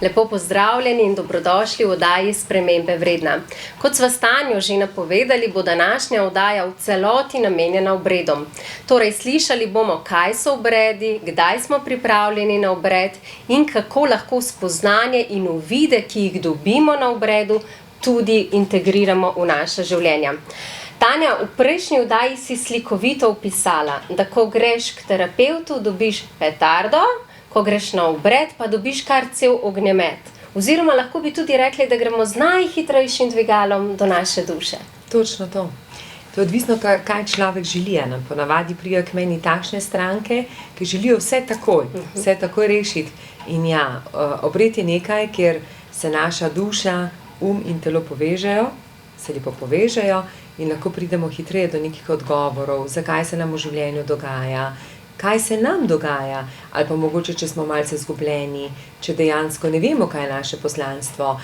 Lepo pozdravljeni in dobrodošli v oddaji Spremembe vredna. Kot sva s Tanjo že napovedali, bo današnja oddaja v celoti namenjena obredom. Torej, slišali bomo, kaj so obredi, kdaj smo pripravljeni na obred in kako lahko spoznanje in uvide, ki jih dobimo na obredu, tudi integriramo v naša življenja. Tanja, v prejšnji oddaji si slikovito opisala, da ko greš k terapevtu, dobiš petardo, ko greš na obred, pa dobiš kar cel ognjemet. Oziroma lahko bi tudi rekli, da gremo z najhitrejšim dvigalom do naše duše. Točno to. To je odvisno, kaj človek želi. Ponavadi prijo k meni takšne stranke, ki želijo vse takoj rešiti. In ja, obred je nekaj, kjer se naša duša, in telo povežejo, se lepo povežejo in lahko pridemo hitreje do nekih odgovorov, zakaj se nam v življenju dogaja, kaj se nam dogaja, ali pa mogoče, če smo malce izgubljeni, če dejansko ne vemo, kaj je naše poslanstvo.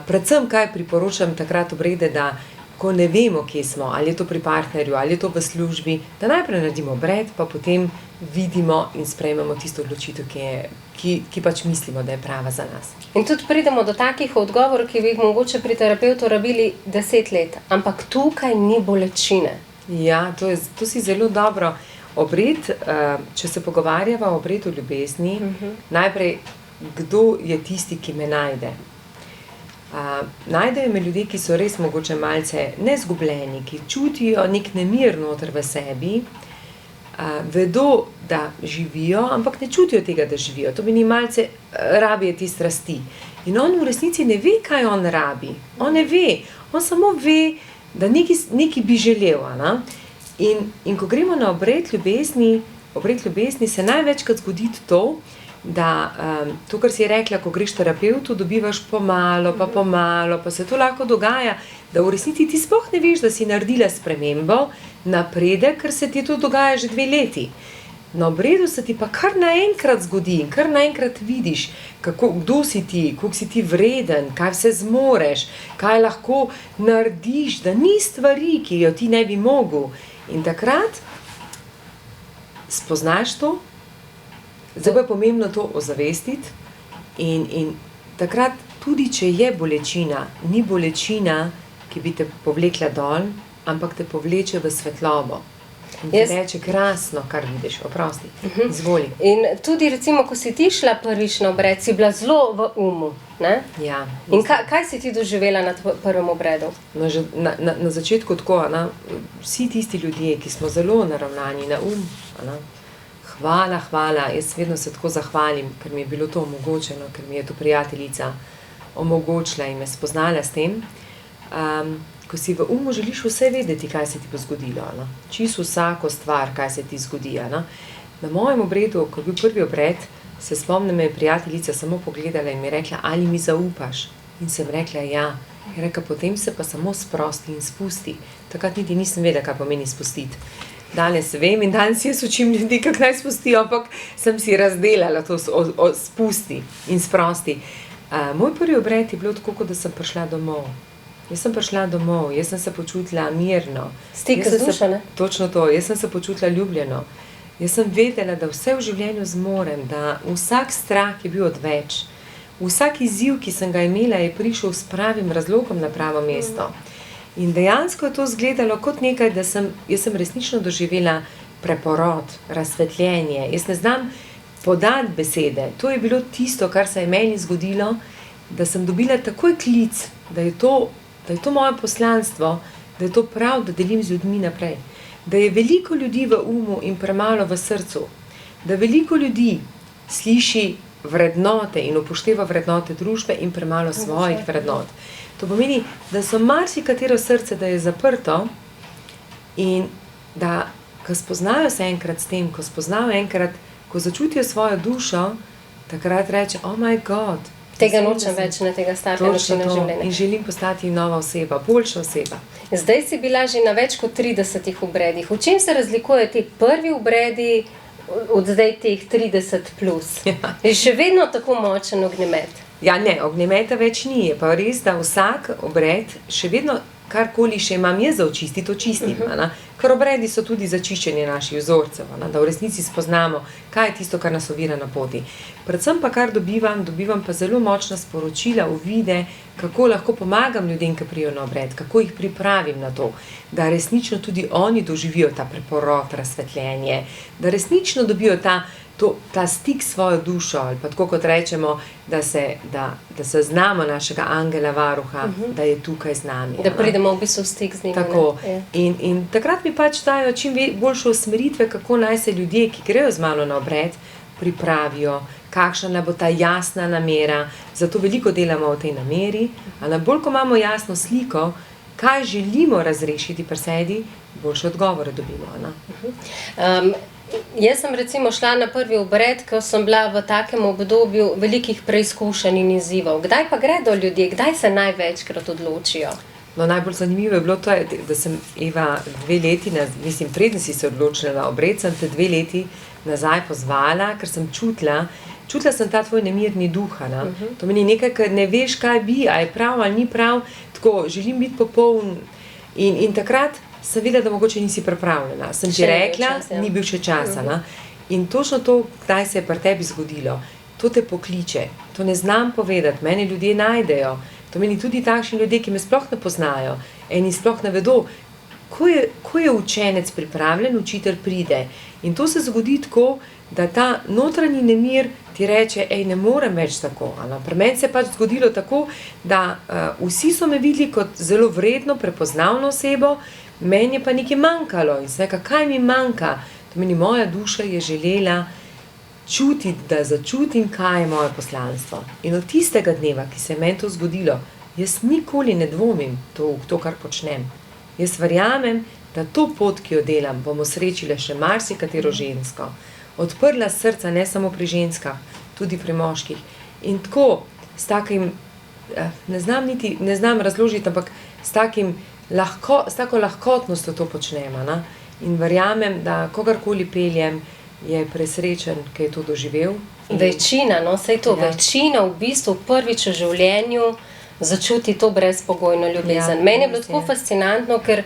Predvsem, kaj priporočam takrat obrede, da ko ne vemo, kje smo, ali je to pri partnerju, ali je to v službi, da najprej naredimo obred, pa potem vidimo in sprejmemo tisto odločitev, ki pač mislimo, da je prava za nas. In tudi pridemo do takih odgovorov, ki bi jih mogoče pri terapevtu rabili 10 let, ampak tukaj ni bolečine. Ja, to si zelo dobro. Obred, če se pogovarjava o obredu ljubezni, najprej, kdo je tisti, ki me najde? Najdejo me ljudje, ki so res mogoče malce nezgubljeni, ki čutijo nek nemir noter v sebi, vedo, da živijo, ampak ne čutijo tega, da živijo. To meni malce rabijo te strasti. In on v resnici ne ve, kaj on rabi. On ne ve. On samo ve, da nekaj bi želel. In ko gremo na obred ljubezni se največkrat zgodi to, da to, kar si rekla, ko greš terapevtu, dobivaš pomalo, pa se to lahko dogaja, da v resnici ti sploh ne veš, da si naredila spremembo, napredek, ker se ti to dogaja že 2 leti. Na obredu se ti pa kar naenkrat zgodi in kar naenkrat vidiš, kdo si ti, koliko si ti vreden, kaj vse zmoreš, kaj lahko narediš, da ni stvari, ki jo ti ne bi mogel. In takrat spoznaš to, zdaj pa je pomembno to ozavestiti in takrat tudi, če je bolečina, ni bolečina, ki bi te povlekla dol, ampak te povleče v svetlobo. In ti reče, krasno, kar vidiš, oprosti, izvoli. In tudi recimo, ko si ti šla prvič na obred, si bila zelo v umu, ne? Ja. In kaj si ti doživela na prvem obredu? Na začetku tako, vsi tisti ljudje, ki smo zelo naravnani na hvala, jaz vedno se tako zahvalim, ker mi je bilo to omogočeno, ker mi je to prijateljica omogočila in me spoznala s tem. Ko si v umu želiš vse vedeti, kaj se ti bo zgodilo. Čisto vsako stvar, kaj se ti zgodi. Na mojem obredu, ko je bil prvi obred, se spomnim, me je prijateljica samo pogledala in mi je rekla, ali mi zaupaš? In sem rekla, ja. Je rekla, potem se pa samo sprosti in spusti. Takrat niti nisem vedela, kaj pomeni spustiti. Danes vem in danes jaz učim ljudi, kako naj spustijo, ampak sem si razdelala to spusti in sprosti. Moj prvi obred je bilo tako, kot da sem prišla domov. Jaz sem prišla domov, jaz sem se počutila mirno. Stik z dušo, ne? Točno to, jaz sem se počutila ljubljeno. Jaz sem vedela, da vse v življenju zmorem, da vsak strah je bil odveč. Vsak izziv, ki sem ga imela, je prišel s pravim razlogom na pravo mesto. In dejansko je to izgledalo kot nekaj, jaz sem resnično doživela preporod, razsvetljenje. Jaz ne znam podati besede. To je bilo tisto, kar se je meni zgodilo, da sem dobila takoj klic, da je to moje poslanstvo, da je to prav, da delim z ljudmi naprej. Da je veliko ljudi v umu in premalo v srcu. Da veliko ljudi sliši vrednote in upošteva vrednote družbe in premalo svojih vrednot. To pomeni, da so marsikatero srce, da je zaprto in da, ko spoznajo se enkrat s tem, ko začutijo svojo dušo, takrat reče, oh my God, Tega nočem več, na tega starega načina življenja. In želim postati nova oseba, boljša oseba. Zdaj si bila že na več kot 30 obredih. V čem se razlikujejo ti prvi obredi od zdaj teh 30 plus? Ja. Je še vedno tako močen ognjemet? Ja, ne, ognjemeta več ni. Je pa res, da vsak obred še vedno, karkoli še imam jaz za očistiti, očistim. Ker obredi so tudi za čiščenje naših vzorcev, da v resnici spoznamo, kaj je tisto, kar nas ovira na poti. Predvsem pa kar dobivam pa zelo močna sporočila, uvide, kako lahko pomagam ljudem, ki prijo na obred, kako jih pripravim na to, da resnično tudi oni doživijo ta preporod, razsvetljenje, da resnično dobijo ta stik s svojo dušo, ali pa tako kot rečemo, da se znamo našega angela varuha, da je tukaj z nami. Da pridemo v bistvu v stik z njim. Tako. In takrat mi pač dajo čim boljše usmeritve, kako naj se ljudje, ki grejo z mano na obred, pripravijo, kakšna bo ta jasna namera. Zato veliko delamo o tej nameri, a bolj, ko imamo jasno sliko, kaj želimo razrešiti pri sebi, boljše odgovore dobimo. Jaz sem recimo šla na prvi obred, ko sem bila v takem obdobju velikih preizkušenj in izzivov. Kdaj pa gredo ljudje? Kdaj se največkrat odločijo? No, najbolj zanimivo je bilo to, da sem Eva 2 leti, preden si se odločila na obred, sem te 2 leti nazaj pozvala, ker sem čutila sem ta tvoj nemirni duh. To meni nekaj, ker ne veš, kaj bi, a je prav ali ni prav, tako želim biti popoln. In takrat sem videla, da mogoče nisi pripravljena. Sem ti rekla, ni bil še čas. In točno to, kdaj se je pri tebi zgodilo, to te pokliče, to ne znam povedati, mene ljudje najdejo. To meni tudi takšni ljudje, ki me sploh ne poznajo, eni sploh ne vedo, ko je učenec pripravljen, učitelj pride. In to se zgodi tako, da ta notranji nemir ti reče, ne morem več tako. Pri meni se je pač zgodilo tako, da vsi so me videli kot zelo vredno, prepoznavno osebo, meni je pa nekaj manjkalo. In sem rekla, kaj mi manjka? To meni moja duša je želela čutiti, da začutim, kaj je moje poslanstvo. In od tistega dneva, ki se je meni to zgodilo, jaz nikoli ne dvomim to, kar počnem. Jaz verjamem, da to pot, ki jo delam, bomo srečile še marsikatero žensko. Odprla srca ne samo pri ženskah, tudi pri moških. In tako, s takim, ne znam razložiti, ampak s tako lahkotnostjo to počnem. In verjamem, da kogarkoli peljem, je presrečen, ki je to doživel. Večina, saj to, večina v bistvu prvič v življenju začuti to brezpogojno ljubezen. Meni je bilo tako fascinantno, ker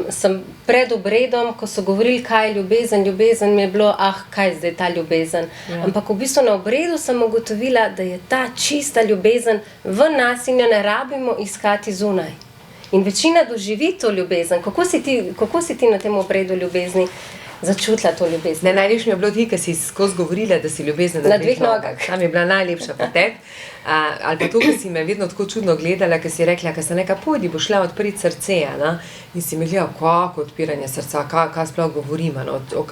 sem pred obredom, ko so govorili, kaj je ljubezen mi je bilo, kaj je zdaj ta ljubezen. Ampak v bistvu na obredu sem ugotovila, da je ta čista ljubezen v nas in jo ne rabimo iskati zunaj. In večina doživi to ljubezen. Kako si ti na tem obredu ljubezni začutila to ljubezen? Najlepše mi je bilo ti, ki si skozi govorila, da si ljubezen na 2 nogah. Tam je bila najlepša potek. Ali pa to, ki si me vedno tako čudno gledala, ki si rekla, ki se nekaj pojdi, bo šla odpriti srce. In si mi gledala, kako odpiranje srca, kaj sploh govorim,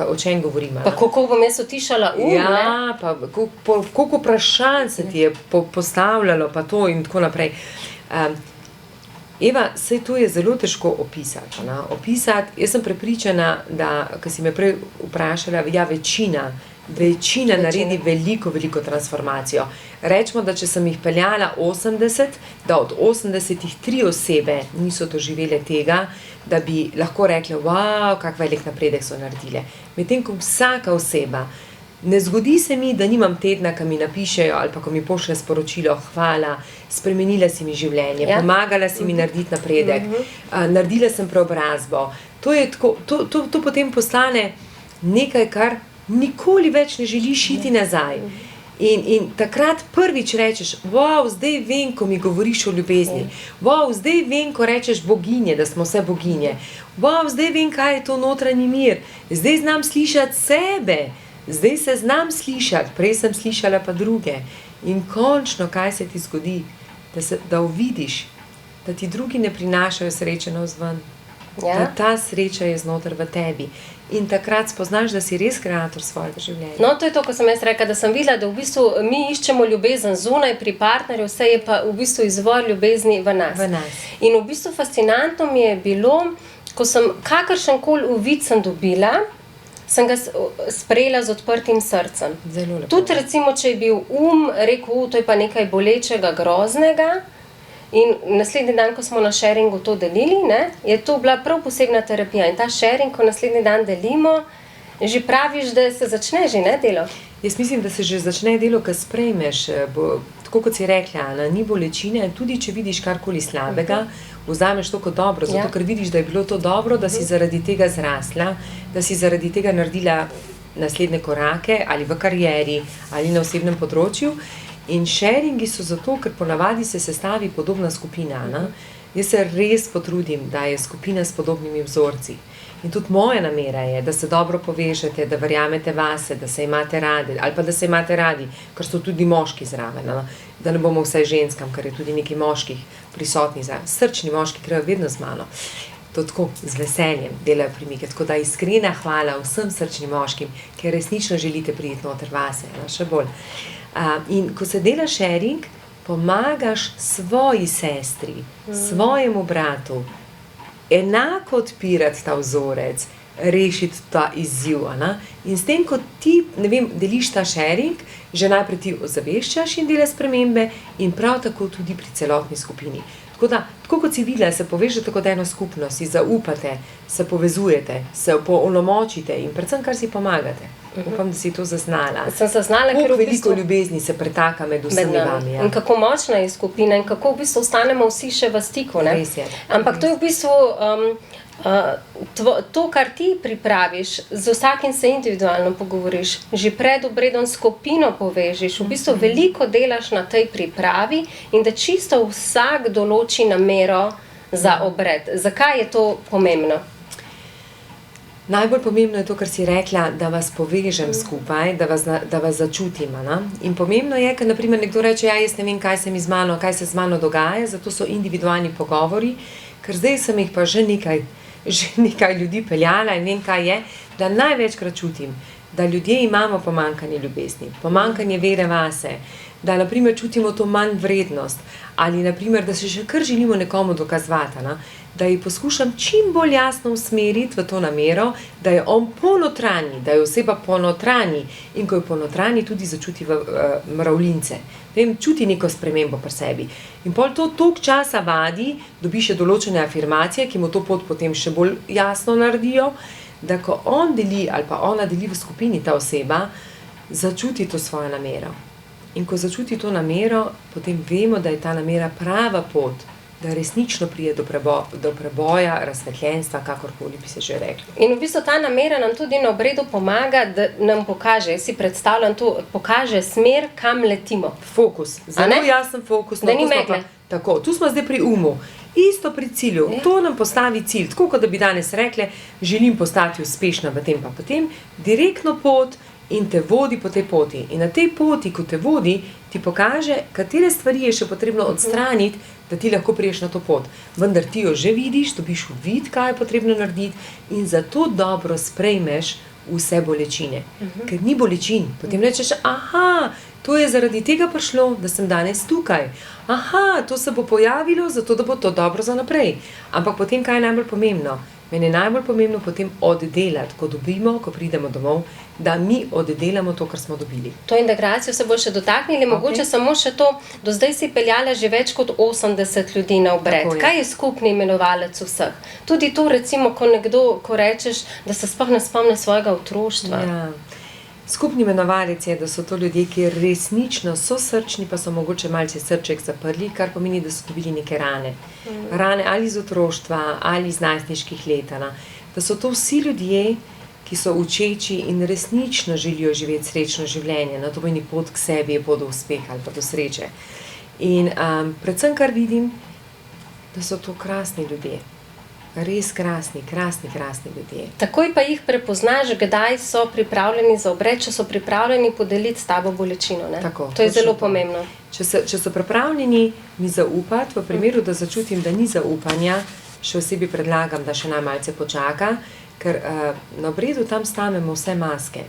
o čem govorim. Pa kako bom jaz utišala Ja, pa koliko vprašanj se ti je postavljalo, pa to in tako naprej. Eva, saj to je zelo težko opisati. Jaz sem prepričana, da, ko si me prej vprašala, večina naredi veliko transformacijo. Rečemo, da če sem jih peljala 80, da od 80 3 osebe niso doživele tega, da bi lahko rekle, wow, kak velik napredek so naredile. Medtem ko vsaka oseba, ne zgodi se mi, da nimam tedna, ko mi napišejo ali pa ko mi pošlje sporočilo, hvala, spremenila si mi življenje, pomagala si mi narediti napredek, naredila sem preobrazbo. To potem postane nekaj, kar nikoli več ne želiš iti nazaj. In takrat prvič rečeš, wow, zdaj vem, ko mi govoriš o ljubezni, wow, zdaj vem, ko rečeš boginje, da smo vse boginje, wow, zdaj vem, kaj je to notranji mir, zdaj znam slišati sebe. Zdaj se znam slišati, prej sem slišala pa druge. In končno, kaj se ti zgodi, da uvidiš, da ti drugi ne prinašajo sreče navzven. Da ta sreča je znotraj v tebi. In takrat spoznaš, da si res kreator svojega življenja. No, to je to, ko sem jaz rekla, da sem videla, da v bistvu mi iščemo ljubezen zunaj pri partnerju, vse je pa v bistvu izvor ljubezni v nas. In v bistvu fascinantno mi je bilo, ko sem kakršenkoli uvid sem dobila, sem ga sprejela z odprtim srcem. Tudi recimo, če je bil rekel, to je pa nekaj bolečega, groznega, in naslednji dan, ko smo na sharingu to delili, je to bila prav posebna terapija. In ta sharing, ko naslednji dan delimo, že praviš, da se začne že, ne, delo? Jaz mislim, da se že začne delo, ko sprejmeš, tako kot si rekla, Ana, ni bolečine, tudi če vidiš karkoli slabega, vzameš to kot dobro, zato ker vidiš, da je bilo to dobro, da si zaradi tega zrasla, da si zaradi tega naredila naslednje korake, ali v karieri, ali na osebnem področju. In sharingi so zato, ker ponavadi se sestavi podobna skupina. Ne? Jaz se res potrudim, da je skupina s podobnimi vzorci. In tudi moja namera je, da se dobro povežete, da verjamete vase, da se imate radi, ali pa da se imate radi, ker so tudi moški zraven. Ne? Da ne bomo vse ženskam, ker je tudi nekaj moških prisotnih zraven. Srčni moški grejo vedno z mano. To tako z veseljem delajo premike. Tako da iskrena hvala vsem srčnim moškim, ker resnično želite priti noter vase, še bolj. In ko se dela sharing, pomagaš svoji sestri, svojemu bratu, enako odpirati ta vzorec, rešiti ta izziv. In s tem, ko ti, ne vem, deliš ta sharing, že najprej ti ozaveščaš in delaš spremembe in prav tako tudi pri celotni skupini. Tako da, tako kot si videla, se povežete kot eno skupnost, si zaupate, se povezujete, se opolnomočite in predvsem, kar si pomagate. Upam, da si to zaznala. Sem zaznala, ker veliko ljubezni se pretaka med vsemi vami. In kako močna je skupina in kako v bistvu ostanemo vsi še v stiku. Ne? Res je. Ampak to je v bistvu to, kar ti pripraviš, z vsakim se individualno pogovoriš, že pred obredom skupino povežiš, v bistvu veliko delaš na tej pripravi in da čisto vsak določi namero za obred. Zakaj je to pomembno? Najbolj pomembno je to, kar si rekla, da vas povežem skupaj, da vas začutim. In pomembno je, ker naprimer nekdo reče, ja, jaz ne vem, kaj se z mano dogaja, zato so individualni pogovori, ker zdaj sem jih pa že nekaj ljudi peljala in vem, kaj je, da največkrat čutim, da ljudje imamo pomanjkanje ljubezni, pomanjkanje vere vase, da naprimer čutimo to manj vrednost ali naprimer, da se še kar želimo nekomu dokazovati, da ji poskušam čim bolj jasno usmeriti v to namero, da je on ponotranji, da je oseba ponotranji in ko je ponotranji, tudi začuti mravljince. Vem, čuti neko spremembo pri sebi. In pol to toliko časa vadi, dobi še določene afirmacije, ki mu to pot potem še bolj jasno naredijo, da ko on deli ali pa ona deli v skupini ta oseba, začuti to svojo namero. In ko začuti to namero, potem vemo, da je ta namera prava pot, da resnično prije do preboja, razsvetljenstva, kakorkoli bi se že rekli. In v bistvu ta namera nam tudi na obredu pomaga, da nam pokaže, jaz si predstavljam to, pokaže smer, kam letimo. Fokus, zelo jasen fokus. Da ni megle. Tako, tu smo zdaj pri umu, isto pri cilju, to nam postavi cilj, tako kot da bi danes rekli, želim postati uspešna v tem pa potem, direktno pot in te vodi po tej poti. In na tej poti, ko te vodi, ti pokaže, katere stvari je še potrebno odstraniti, da ti lahko priješ na to pot. Vendar ti jo že vidiš, dobiš uvid, kaj je potrebno narediti in zato dobro sprejmeš vse bolečine. Ker ni bolečin. Potem rečeš, aha, to je zaradi tega prišlo, da sem danes tukaj. Aha, to se bo pojavilo, zato da bo to dobro za naprej. Ampak potem, kaj je najbolj pomembno? Meni je najbolj pomembno potem oddelati, ko dobimo, ko pridemo domov, da mi oddelamo to, kar smo dobili. To integracijo se bo še dotaknili, mogoče samo še to, do zdaj si peljala že več kot 80 ljudi na obred. Kaj je skupni imenovalec vseh? Tudi to recimo, ko rečeš, da se sploh ne spomne svojega otroštva. Ja. Skupni imenovalec je, da so to ljudje, ki resnično so srčni, pa so mogoče malce srček zaprli, kar pomeni, da so dobili neke rane. Rane ali iz otroštva, ali iz najstniških let. Da so to vsi ljudje, ki so učeči in resnično želijo živeti srečno življenje. To pomeni pot k sebi, je pot do uspeha ali pa do sreče. In predvsem, kar vidim, da so to krasni ljudje. Res krasni ljudje. Takoj pa jih prepoznaš, kdaj so pripravljeni za obred, če so pripravljeni podeliti s tabo bolečino. Ne? Tako, to je zelo pomembno. Če so pripravljeni mi zaupati, v primeru, da začutim, da ni zaupanja, še osebi predlagam, da še najmalce počaka, ker na obredu tam stavimo vse maske.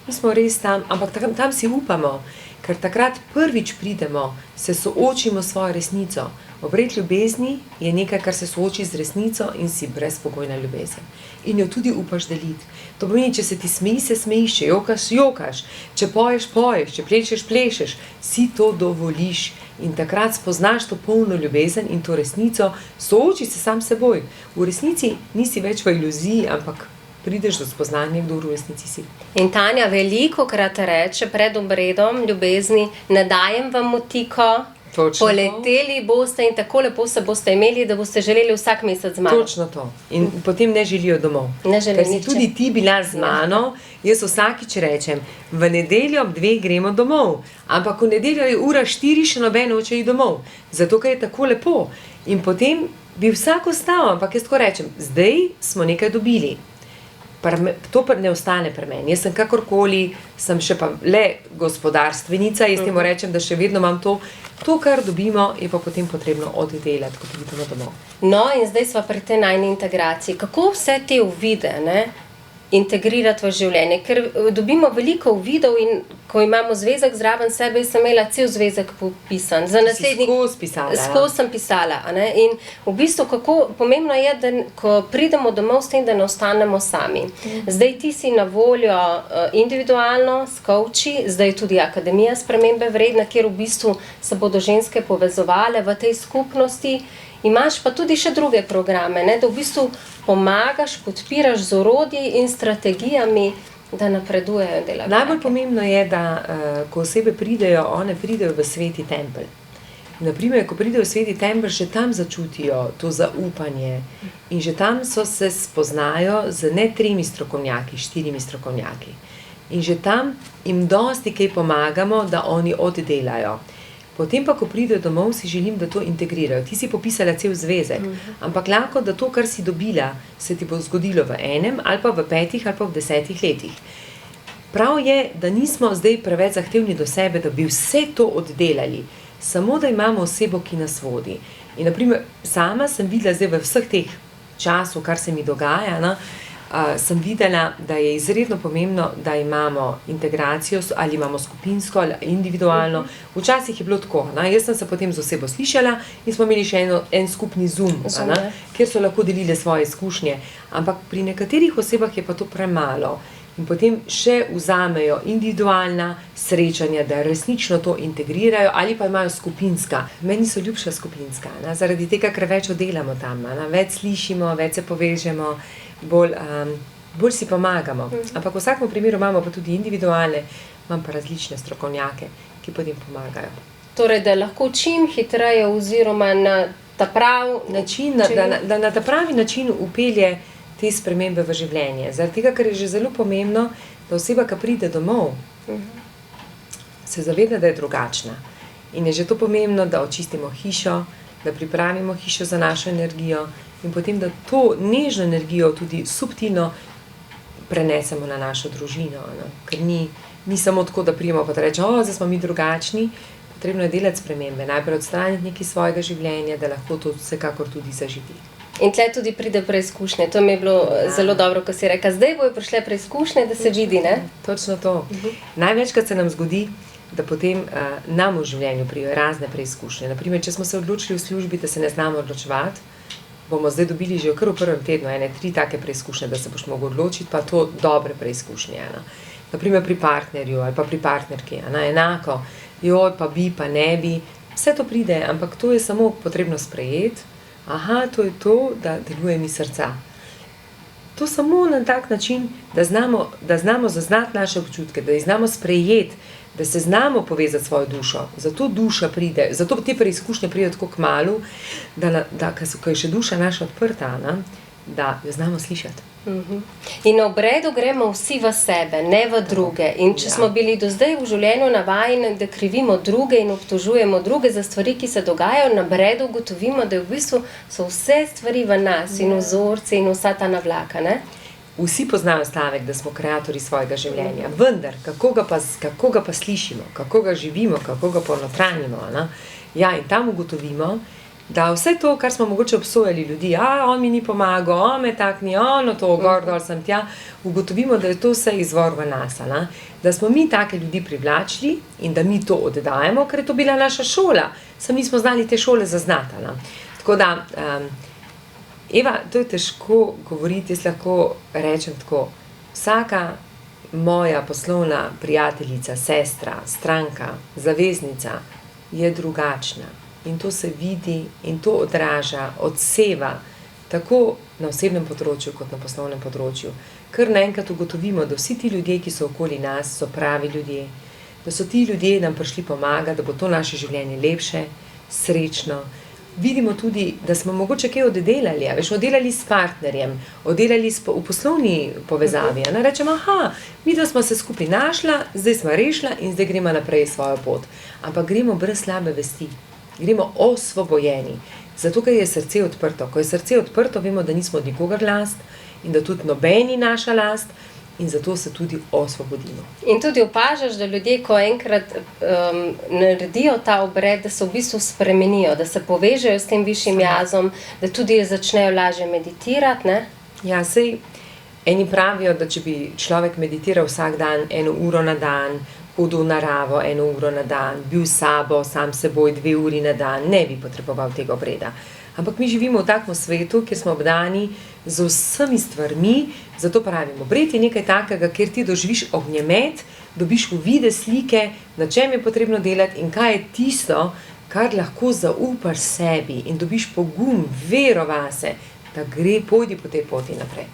Mi smo res tam, ampak tam si upamo, ker takrat prvič pridemo, se soočimo s svojo resnico. Obred ljubezni je nekaj, kar se sooči z resnico in si brezpogojna ljubezen. In jo tudi upaš deliti. To pomeni, če se ti smeji, se smejiš, če jokaš, če poješ, če plešeš, si to dovoliš. In takrat spoznaš to polno ljubezen in to resnico, sooči se sam s seboj. V resnici nisi več v iluziji, ampak prideš do spoznanja, kdo v resnici si. In Tanja velikokrat reče pred obredom ljubezni, ne dajem vam motiko, Točno poleteli boste in tako lepo se boste imeli, da boste želeli vsak mesec z mano. Točno to. In potem ne želijo domov. Ne želijo Ker si nič. tudi ti bila z mano, jaz vsakič rečem, v nedeljo ob 2 gremo domov, ampak v nedeljo je ura 4, še noben noče iti domov, zato ker je tako lepo. In potem bi vsak ostal, ampak jaz tako rečem, zdaj smo nekaj dobili. To pa ne ostane pri meni. Jaz sem kakorkoli, sem še pa le gospodarstvenica, jaz temu rečem, da še vedno imam to, kar dobimo, je pa potem potrebno oddelati, ko pridemo domov. No, in zdaj sva pri tej najni integraciji. Kako vse te uvide, integrirati v življenje? Ker dobimo veliko uvidov in ko imamo zvezek zraven sebe, sem imela cel zvezek popisan. Za naslednji skozi pisala. Skozi sem pisala. In v bistvu, kako pomembno je, da ko pridemo domov s tem, da ne ostanemo sami. Zdaj ti si na voljo individualno s coachi, zdaj tudi Akademija spremembe vredna, kjer v bistvu se bodo ženske povezovale v tej skupnosti. Imaš pa tudi še druge programe, da v bistvu pomagaš, podpiraš z orodji in strategijami, da napredujejo in delajo. Najbolj pomembno je, da ko osebe pridejo, one pridejo v sveti tempelj. Naprimer, ko pridejo v sveti tempelj, že tam začutijo to zaupanje in že tam se spoznajo z ne 3 strokovnjaki, 4 strokovnjaki. In že tam jim dosti kaj pomagamo, da oni oddelajo. Potem pa, ko pridejo domov, si želim, da to integrirajo. Ti si popisala cel zvezek, ampak lahko, da to, kar si dobila, se ti bo zgodilo v 1 ali pa v 5 ali pa v 10 letih. Prav je, da nismo zdaj preveč zahtevni do sebe, da bi vse to oddelali, samo da imamo osebo, ki nas vodi. In naprimer, sama sem videla zdaj v vseh teh času, kar se mi dogaja, sem videla, da je izredno pomembno, da imamo integracijo, ali imamo skupinsko, ali individualno. Včasih je bilo tako, jaz sem se potem z osebo slišala in smo imeli še en skupni Zoom, kjer so lahko delile svoje izkušnje. Ampak pri nekaterih osebah je pa to premalo. In potem še vzamejo individualna srečanja, da resnično to integrirajo, ali pa imajo skupinska. Meni so ljubša skupinska, zaradi tega, ker več oddelamo tam, več slišimo, več se povežemo, bolj si pomagamo. Ampak v vsakem primeru imamo pa tudi individualne, imam pa različne strokovnjake, ki potem pomagajo. Torej, da lahko čim hitreje oziroma na ta pravi način, da na ta pravi način upelje te spremembe v življenje. Zaradi tega, ker je že zelo pomembno, da oseba, ki pride domov, se zaveda, da je drugačna. In je že to pomembno, da očistimo hišo, da pripravimo hišo za našo energijo in potem, da to nežno energijo tudi subtilno prenesemo na našo družino. Ker ni samo tako, da prijemo pa da rečemo, zdaj smo mi drugačni, potrebno je delati spremembe, najprej odstraniti nekaj svojega življenja, da lahko to vsekakor tudi zaživi. In tle tudi pride preizkušnje. To mi je bilo zelo dobro, ko si rekla, zdaj bojo prišle preizkušnje, da se vidi, Točno to. Največkrat se nam zgodi, da potem nam v življenju pridejo razne preizkušnje. Naprimer, če smo se odločili v službi, da se ne znamo odločevati, bomo zdaj dobili že kar v prvem tednu 3 take preizkušnje, da se boš mogel odločiti, pa to dobre preizkušnje. Naprimer pri partnerju ali pa pri partnerki, enako, joj, pa bi, pa ne bi, vse to pride, ampak to je samo potrebno sprejeti. To je to, da deluje mi srca. To samo na tak način, da znamo zaznati naše občutke, da jih znamo sprejeti, da se znamo povezati s svojo dušo. Zato duša pride, zato te preizkušnje pridejo tako kmalu, da ko je še duša naša odprta, da jo znamo slišati. In na obredu gremo vsi v sebe, ne v druge. In če smo bili do zdaj v življenju navajeni, da krivimo druge in obtožujemo druge za stvari, ki se dogajajo, na obredu ugotovimo, da v bistvu so vse stvari v nas in vzorci in vsa ta navlaka, Vsi poznajo stavek, da smo kreatorji svojega življenja, vendar, kako ga pa slišimo, kako ga živimo, kako ga ponotranjimo. In tam ugotovimo, da vse to, kar smo mogoče obsojali ljudi, on mi ni pomagal, on me tak ni, to, gor, dol sem tja, ugotovimo, da je to vse izvor v nas, da smo mi take ljudi privlačili in da mi to oddajemo, ker je to bila naša šola, samo nismo znali te šole zaznati. Tako da, Eva, to je težko govoriti, jaz lahko rečem tako, vsaka moja poslovna prijateljica, sestra, stranka, zaveznica je drugačna. In to se vidi in to odraža, odseva tako na osebnem področju, kot na poslovnem področju. Kar naenkrat ugotovimo, da vsi ti ljudje, ki so okoli nas, so pravi ljudje, da so ti ljudje nam prišli pomagati, da bo to naše življenje lepše, srečno. Vidimo tudi, da smo mogoče kaj oddelali, oddelali s partnerjem, oddelali v poslovni povezavi. Rečemo, midva smo se skupaj našla, zdaj smo rešila in zdaj gremo naprej svojo pot. Ampak gremo brez slabe vesti, gremo osvobojeni, zato ker je srce odprto. Ko je srce odprto, vemo, da nismo od nikogar last in da tudi nobeni naša last, in zato se tudi osvobodimo. In tudi opažaš, da ljudje, ko enkrat naredijo ta obred, da se v bistvu spremenijo, da se povežejo s tem višjim jazom, da tudi začnejo lažje meditirati, ne? Ja, sej eni pravijo, da če bi človek meditiral vsak dan 1 uro na dan, hodil v naravo 1 uro na dan, bil s sabo, sam seboj 2 uri na dan, ne bi potreboval tega obreda. Ampak mi živimo v takem svetu, kjer smo obdani z vsemi stvarmi, zato pravimo, obred je nekaj takega, kjer ti doživiš ognjemet, dobiš uvide, slike, na čem je potrebno delati in kaj je tisto, kar lahko zaupaš sebi in dobiš pogum, vero vase, da pojdi po tej poti naprej.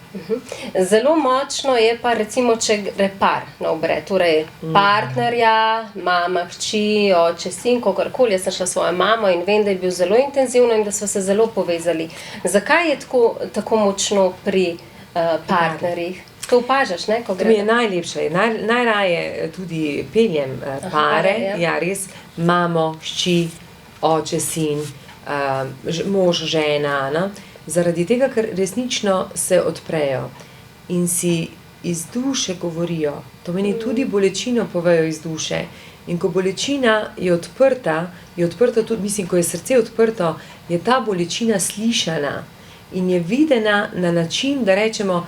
Zelo močno je pa recimo, če gre par na obred, torej partnerja, mama, hči, oče, sin, kogarkoli. Jaz sem šla s svojo mamo in vem, da je bil zelo intenzivno in da so se zelo povezali. Zakaj je tako močno pri partnerjih? To opažaš, ne? Ko To mi je najlepše. Najraje tudi peljem pare, ja, res, mamo, hči, oče, sin, mož, žena, ne? Zaradi tega, ker resnično se odprejo in si iz duše govorijo. To meni tudi bolečino povejo iz duše. In ko bolečina je odprta tudi, mislim, ko je srce odprto, je ta bolečina slišana in je videna na način, da rečemo,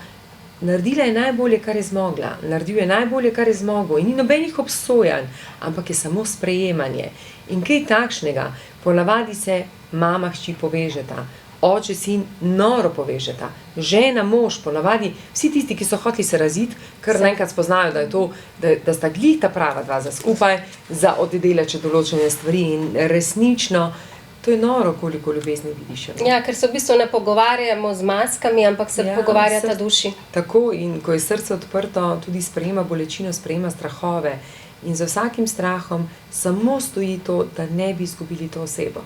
naredila je najbolje, kar je zmogla, naredil je najbolje, kar je zmogel in ni nobenih obsojanj, ampak je samo sprejemanje. In kaj takšnega, ponavadi se mama, hči povežeta, oče, sin noro povežeta, žena, mož, ponavadi, vsi tisti, ki so hoteli se raziti, kar naenkrat spoznajo, da je to, da sta glih ta prava dva za skupaj, za oddelače določene stvari in resnično, to je noro, koliko ljubezni vidiš. Ja, ker se v bistvu ne pogovarjamo z maskami, ampak se pogovarjata duši. Tako, in ko je srce odprto, tudi sprejema bolečino, sprejema strahove in za vsakim strahom samo stoji to, da ne bi izgubili to osebo.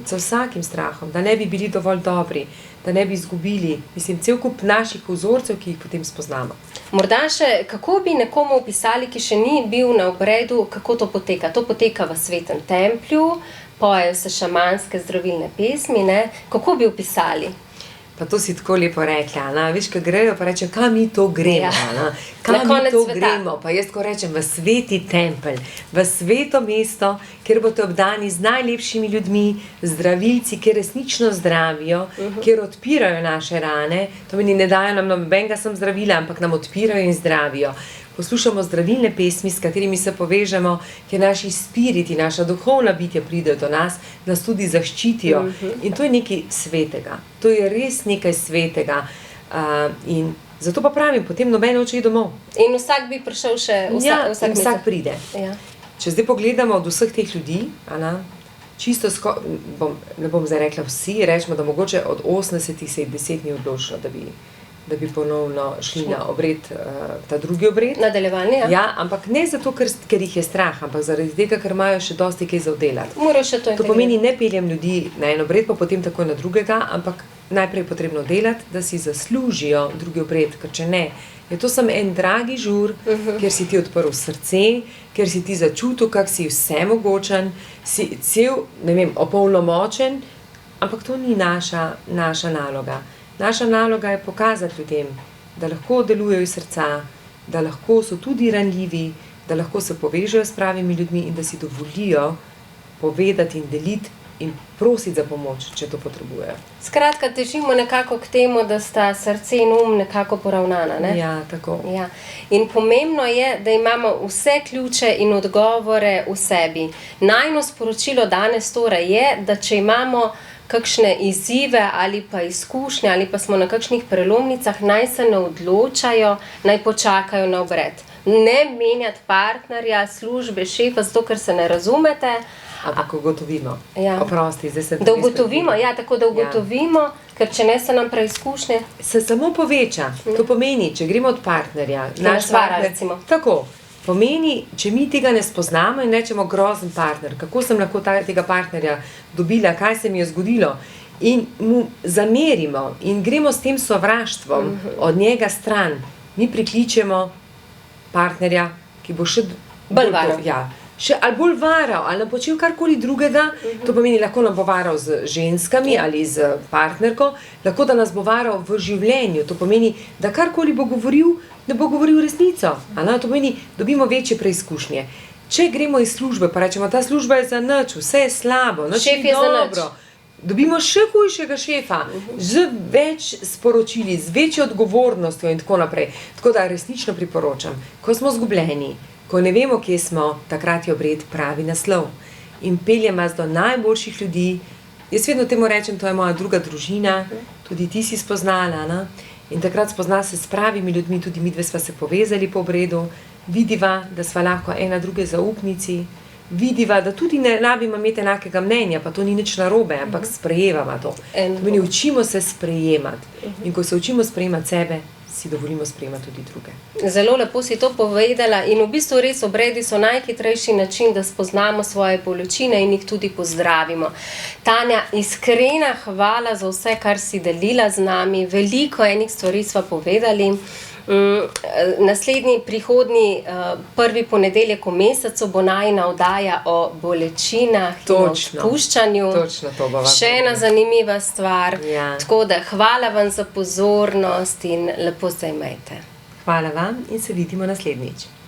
Za vsakim strahom, da ne bi bili dovolj dobri, da ne bi izgubili, cel kup naših vzorcev, ki jih potem spoznamo. Morda še, kako bi nekomu opisali, ki še ni bil na obredu, kako to poteka? To poteka v svetem templju, pojejo se šamanske zdravilne pesmi, ne? Kako bi opisali? Pa to si tako lepo rekla, veš, ko grejo, pa rečem, kam mi to gremo, kam mi to gremo, pa jaz ko rečem, v sveti tempelj, v sveto mesto, kjer boste obdani z najlepšimi ljudmi, zdravilci, kjer resnično zdravijo, kjer odpirajo naše rane, to meni ne dajo nam nobenega sem zdravila, ampak nam odpirajo in zdravijo. Poslušamo zdravilne pesmi, s katerimi se povežemo, kjer naši spiriti, naša duhovna bitja pridejo do nas, nas tudi zaščitijo. In to je nekaj svetega. To je res nekaj svetega. In zato pa pravim, potem noben hoče iti domov. In vsak bi prišel še vsak pride. Ja. Če zdaj pogledamo od vseh teh ljudi, čisto ne bom zdaj rekla vsi, rečemo, da mogoče od 80 se je 10 ni odločilo, da bi ponovno šli na obred, ta drugi obred. Nadaljevanje, ja. Ja, ampak ne zato, ker jih je strah, ampak zaradi tega, ker imajo še dosti kaj za oddelati. Morajo še to To pomeni, ne peljem ljudi na en obred, pa potem takoj na drugega, ampak najprej je potrebno delati, da si zaslužijo drugi obred, ker če ne, je to samo en dragi žur, kjer si ti odprl srce, kjer si ti začutil, kak si vsemogočen, si cel, ne vem, opolnomočen, ampak to ni naša naloga. Naša naloga je pokazati ljudem, da lahko delujejo iz srca, da lahko so tudi ranljivi, da lahko se povežejo s pravimi ljudmi in da si dovolijo povedati in deliti in prositi za pomoč, če to potrebujejo. Skratka, težimo nekako k temu, da sta srce in nekako poravnana, ne? Ja, tako. Ja. In pomembno je, da imamo vse ključe in odgovore v sebi. Najino sporočilo danes torej je, da če imamo kakšne izzive ali pa izkušnje ali pa smo na kakšnih prelomnicah, naj se ne odločajo, naj počakajo na obred. ne menjati partnerja, službe, šefa, zato ker se ne razumete. Ampak ugotovimo. Ja. Oprosti, zdaj se Da ugotovimo, tako da ugotovimo, ker če ne se nam preizkušnje. Se samo poveča. To pomeni, če gremo od partnerja. nas vara, recimo. Tako. Pomeni, če mi tega ne spoznamo in rečemo grozen partner, kako sem lahko tega partnerja dobila, kaj se mi je zgodilo, in mu zamerimo in gremo s tem sovraštvom od njega stran, mi prikličemo partnerja, ki bo še Bolj varal. Ali bolj varal, ali nam počel karkoli drugega, to pomeni, lahko nam bo varal z ženskami ali z partnerko, lahko da nas bo varal v življenju, to pomeni, da karkoli bo govoril, ne bo govoril resnico, to pomeni, dobimo večje preizkušnje. Če gremo iz službe, pa rečemo, ta služba je za nič, vse je slabo, nič Šef ni je za nič. dobro. Dobimo še hujšega šefa, z več sporočili, z večjo odgovornostjo in tako naprej. Tako da resnično priporočam, ko smo zgubljeni, ko ne vemo, kje smo, takrat je obred pravi naslov. In pelje nas do najboljših ljudi. Jaz vedno temu rečem, to je moja druga družina, tudi ti si spoznala. Ne? In takrat spozna se s pravimi ljudmi, tudi midve sva se povezali po obredu, vidiva, da sva lahko ena druge zaupnici, vidiva, da tudi ne rabimo imeti enakega mnenja, pa to ni nič narobe, ampak sprejemamo to. Mi učimo se sprejemati. In ko se učimo sprejemati sebe, si dovolimo sprejemati tudi druge. Zelo lepo si to povedala in v bistvu res obredi so najhitrejši način, da spoznamo svoje bolečine in jih tudi pozdravimo. Tanja, iskrena hvala za vse, kar si delila z nami. Veliko enih stvari sva povedali. Naslednji, prihodnji prvi ponedeljek v mesecu bo najina oddaja o bolečinah in odpuščanju. Točno to bova. Še ena zanimiva stvar. Ja. Tako da hvala vam za pozornost in lepo se imejte. Hvala vam in se vidimo naslednjič.